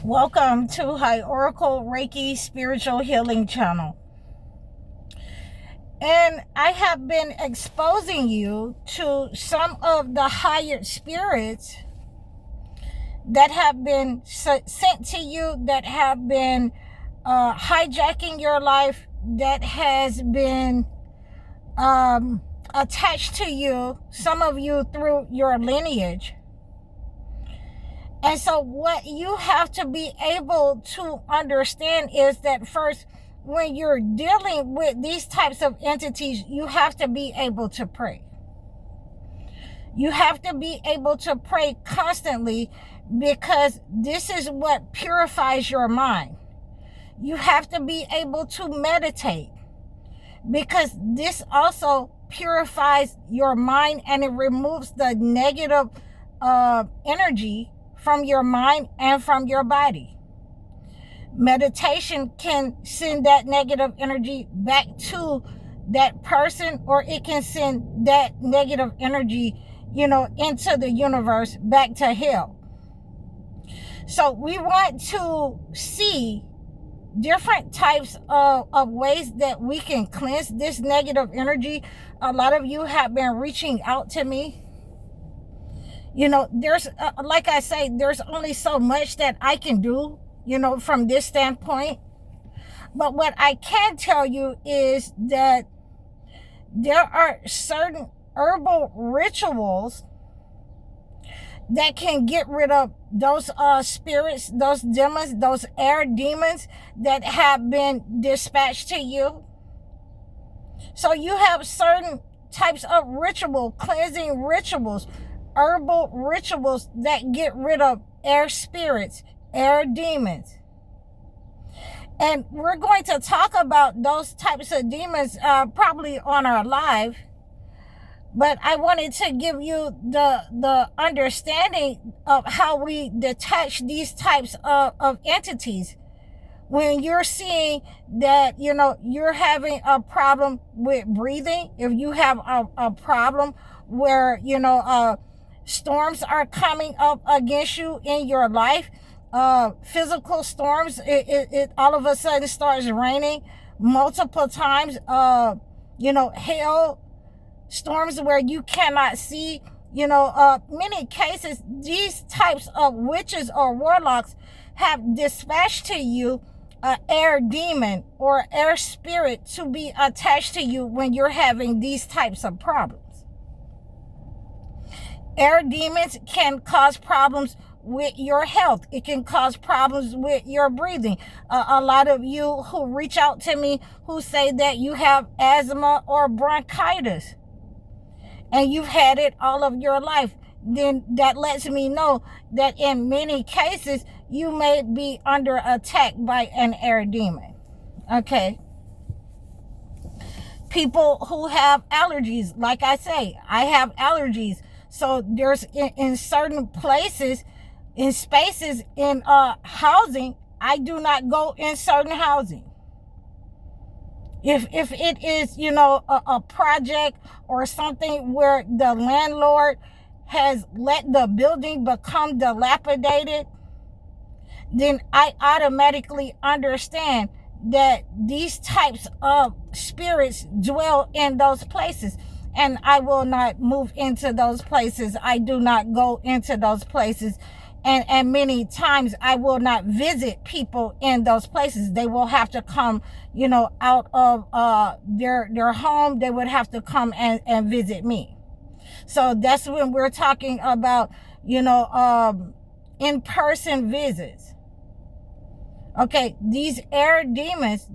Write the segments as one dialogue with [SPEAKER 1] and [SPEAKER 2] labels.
[SPEAKER 1] Welcome to High Oracle Reiki Spiritual Healing Channel. And I have been exposing you to some of the higher spirits that have been sent to you, that have been hijacking your life, that has been attached to you, some of you through your lineage. And so what you have to be able to understand is that first, when you're dealing with these types of entities, you have to be able to pray. You have to be able to pray constantly, because this is what purifies your mind. You have to be able to meditate, because this also purifies your mind and it removes the negative energy from your mind and from your body. Meditation can send that negative energy back to that person, or it can send that negative energy, into the universe, back to hell. So we want to see different types of ways that we can cleanse this negative energy. A lot of you have been reaching out to me. There's, like I say, there's only so much that I can do, from this standpoint. But what I can tell you is that there are certain herbal rituals that can get rid of those spirits, those demons, those air demons that have been dispatched to you. So you have certain types of cleansing rituals, herbal rituals that get rid of air spirits, air demons. And we're going to talk about those types of demons probably on our live. But I wanted to give you the understanding of how we detach these types of entities. When you're seeing that, you're having a problem with breathing, if you have a problem where, storms are coming up against you in your life, physical storms, it all of a sudden starts raining multiple times, hail storms where you cannot see, many cases, these types of witches or warlocks have dispatched to you an air demon or air spirit to be attached to you when you're having these types of problems. Air demons can cause problems with your health. It can cause problems with your breathing. A lot of you who reach out to me who say that you have asthma or bronchitis, and you've had it all of your life, then that lets me know that in many cases you may be under attack by an air demon. Okay. People who have allergies, like I say, I have allergies. So there's in certain places, in spaces, in housing, I do not go in certain housing. If it is, a project or something where the landlord has let the building become dilapidated, then I automatically understand that these types of spirits dwell in those places. And I will not move into those places. I do not go into those places. And many times I will not visit people in those places. They will have to come, out of their home. They would have to come and visit me. So that's when we're talking about, in-person visits. Okay, these air demons,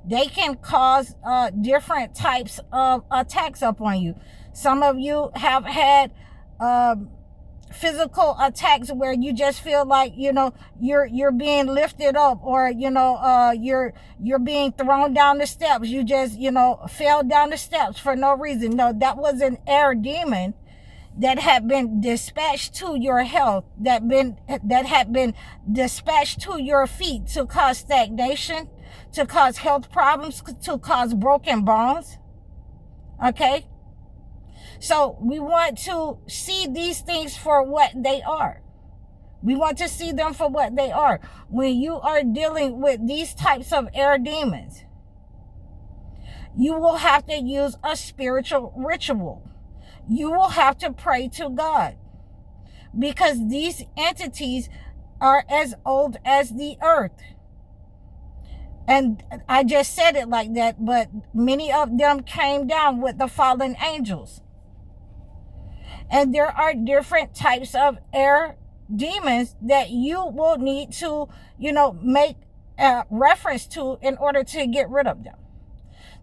[SPEAKER 1] they can cause different types of attacks upon you. Some of you have had physical attacks where you just feel like, you're being lifted up, or, you're being thrown down the steps. You just, fell down the steps for no reason. No, that was an air demon that had been dispatched to your health, that had been dispatched to your feet to cause stagnation, to cause health problems, to cause broken bones. Okay? So we want to see these things for what they are. We want to see them for what they are. When you are dealing with these types of air demons, you will have to use a spiritual ritual. You will have to pray to God, because these entities are as old as the earth. And I just said it like that, but many of them came down with the fallen angels. And there are different types of air demons that you will need to, make reference to in order to get rid of them,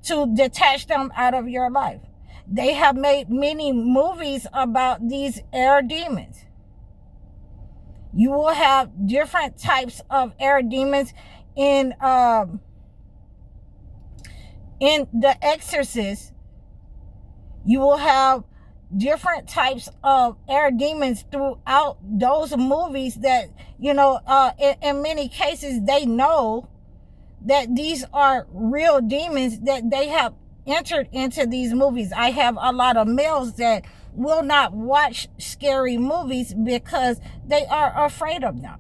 [SPEAKER 1] to detach them out of your life. They have made many movies about these air demons. You will have different types of air demons in The Exorcist. You will have different types of air demons throughout those movies that, in many cases, they know that these are real demons that they have entered into these movies. I have a lot of males that will not watch scary movies because they are afraid of them.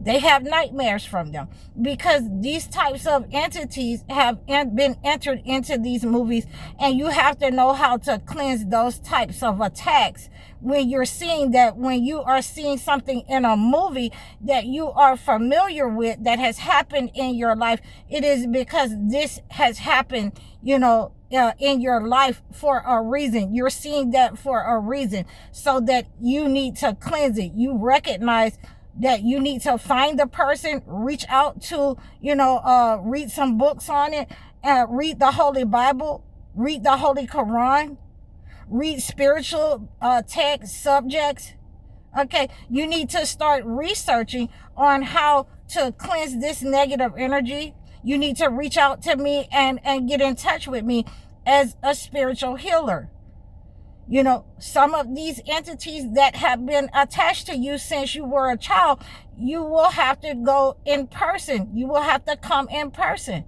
[SPEAKER 1] They have nightmares from them because these types of entities have been entered into these movies, and you have to know how to cleanse those types of attacks. When you're seeing that, when you are seeing something in a movie that you are familiar with that has happened in your life, it is because this has happened, in your life for a reason. You're seeing that for a reason, so that you need to cleanse it. You recognize that you need to find the person, reach out to, read some books on it, read the Holy Bible, read the Holy Quran, read spiritual text subjects. Okay, you need to start researching on how to cleanse this negative energy. You need to reach out to me and get in touch with me as a spiritual healer. Some of these entities that have been attached to you since you were a child, you will have to go in person. You will have to come in person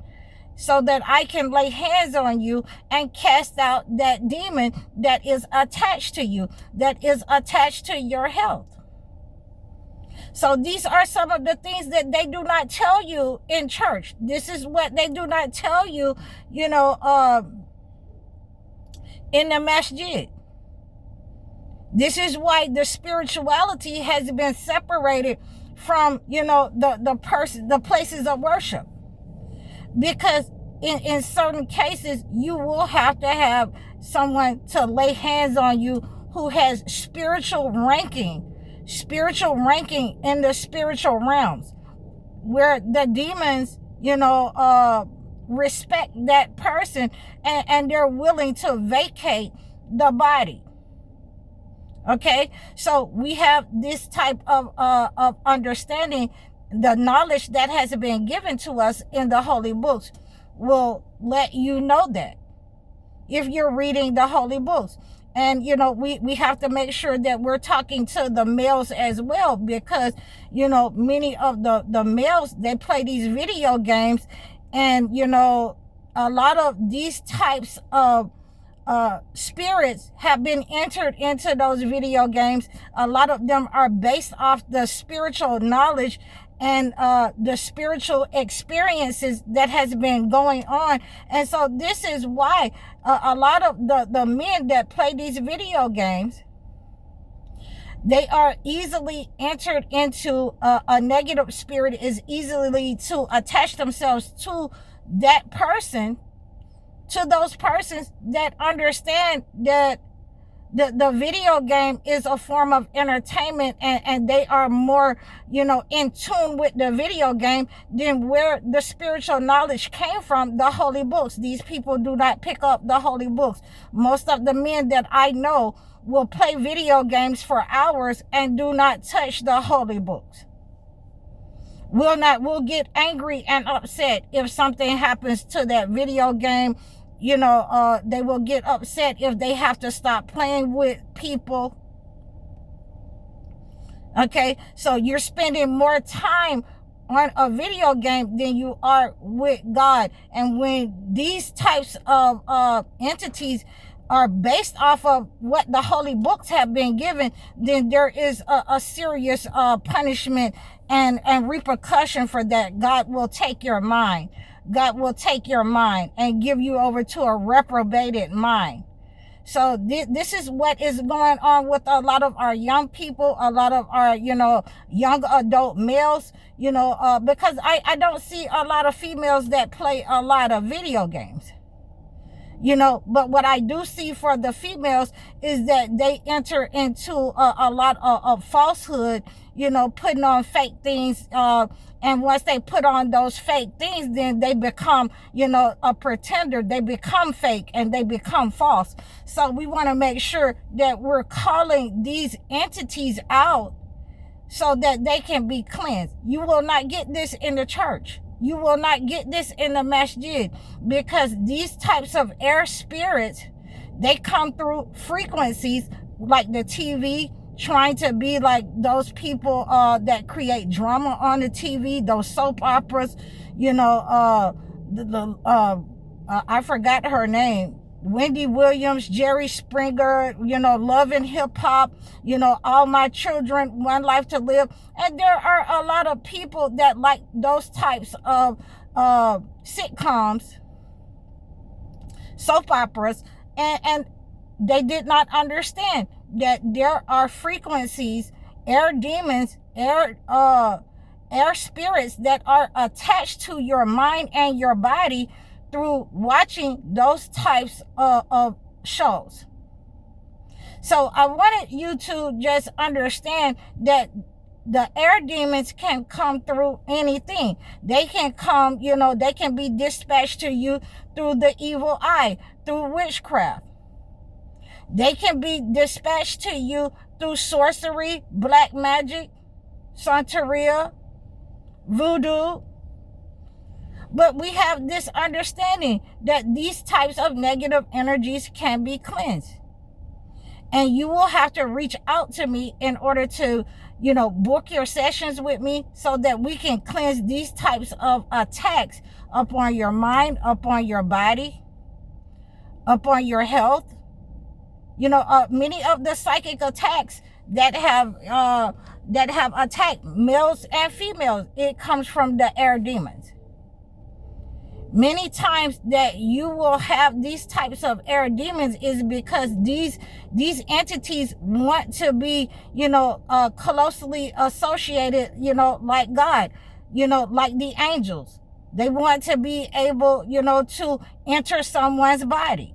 [SPEAKER 1] so that I can lay hands on you and cast out that demon that is attached to you, that is attached to your health. So these are some of the things that they do not tell you in church. This is what they do not tell you, in the masjid. This is why the spirituality has been separated from, the places of worship. Because in certain cases, you will have to have someone to lay hands on you who has spiritual ranking in the spiritual realms, where the demons, respect that person, and they're willing to vacate the body. Okay, so we have this type of understanding. The knowledge that has been given to us in the holy books will let you know that if you're reading the holy books. And, we have to make sure that we're talking to the males as well, because, many of the males, they play these video games, and, a lot of these types of spirits have been entered into those video games. A lot of them are based off the spiritual knowledge and the spiritual experiences that has been going on. And so this is why a lot of the men that play these video games, they are easily entered into a negative spirit, is easily to attach themselves to that person, to those persons that understand that the video game is a form of entertainment, and they are more, in tune with the video game than where the spiritual knowledge came from, the holy books. These people do not pick up the holy books. Most of the men that I know will play video games for hours and do not touch the holy books. Will get angry and upset if something happens to that video game. They will get upset if they have to stop playing with people. Okay, so you're spending more time on a video game than you are with God. And when these types of entities are based off of what the holy books have been given, then there is a serious punishment and repercussion for that. God will take your mind. God will take your mind and give you over to a reprobated mind. So this is what is going on with a lot of our young people, a lot of our, young adult males, because I don't see a lot of females that play a lot of video games. But what I do see for the females is that they enter into a lot of falsehood, putting on fake things. And once they put on those fake things, then they become, a pretender. They become fake and they become false. So we want to make sure that we're calling these entities out so that they can be cleansed. You will not get this in the church. You will not get this in the masjid, because these types of air spirits, they come through frequencies like the TV, trying to be like those people that create drama on the TV, those soap operas, I forgot her name. Wendy Williams, Jerry Springer, Love and Hip Hop, All My Children, One Life to Live. And there are a lot of people that like those types of sitcoms, soap operas, and they did not understand that there are frequencies, air demons, air spirits that are attached to your mind and your body through watching those types of shows. So I wanted you to just understand that the air demons can come through anything. They can come, they can be dispatched to you through the evil eye, through witchcraft. They can be dispatched to you through sorcery, black magic, Santeria, voodoo. But we have this understanding that these types of negative energies can be cleansed. And you will have to reach out to me in order to, book your sessions with me so that we can cleanse these types of attacks upon your mind, upon your body, upon your health. Many of the psychic attacks that have attacked males and females, it comes from the air demons. Many times that you will have these types of air demons is because these entities want to be, closely associated, like God, like the angels. They want to be able, to enter someone's body.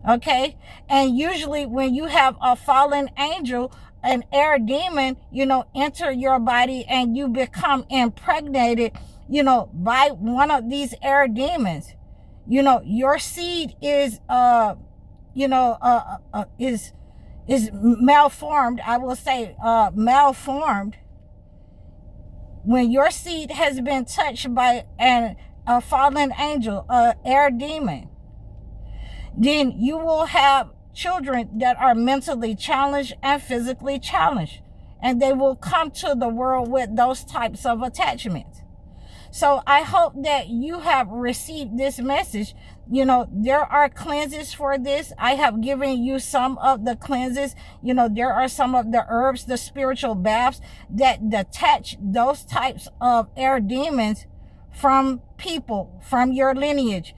[SPEAKER 1] Okay? And usually when you have a fallen angel, an air demon, enter your body and you become impregnated, by one of these air demons, your seed is malformed. I will say malformed. When your seed has been touched by a fallen angel, air demon, then you will have children that are mentally challenged and physically challenged, and they will come to the world with those types of attachments. So I hope that you have received this message. There are cleanses for this. I have given you some of the cleanses. There are some of the herbs, the spiritual baths that detach those types of air demons from people, from your lineage.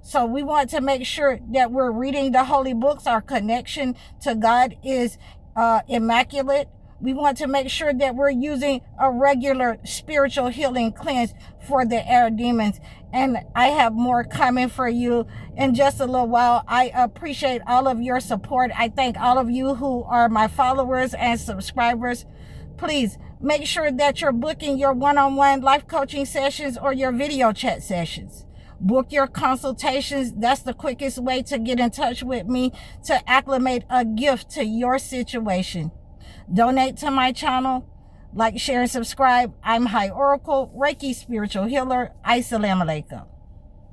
[SPEAKER 1] So we want to make sure that we're reading the holy books. Our connection to God is immaculate. We want to make sure that we're using a regular spiritual healing cleanse for the air demons. And I have more coming for you in just a little while. I appreciate all of your support. I thank all of you who are my followers and subscribers. Please make sure that you're booking your one-on-one life coaching sessions or your video chat sessions. Book your consultations. That's the quickest way to get in touch with me, to acclimate a gift to your situation. Donate to my channel. Like, share, and subscribe. I'm High Oracle, Reiki Spiritual Healer. Assalamu alaikum.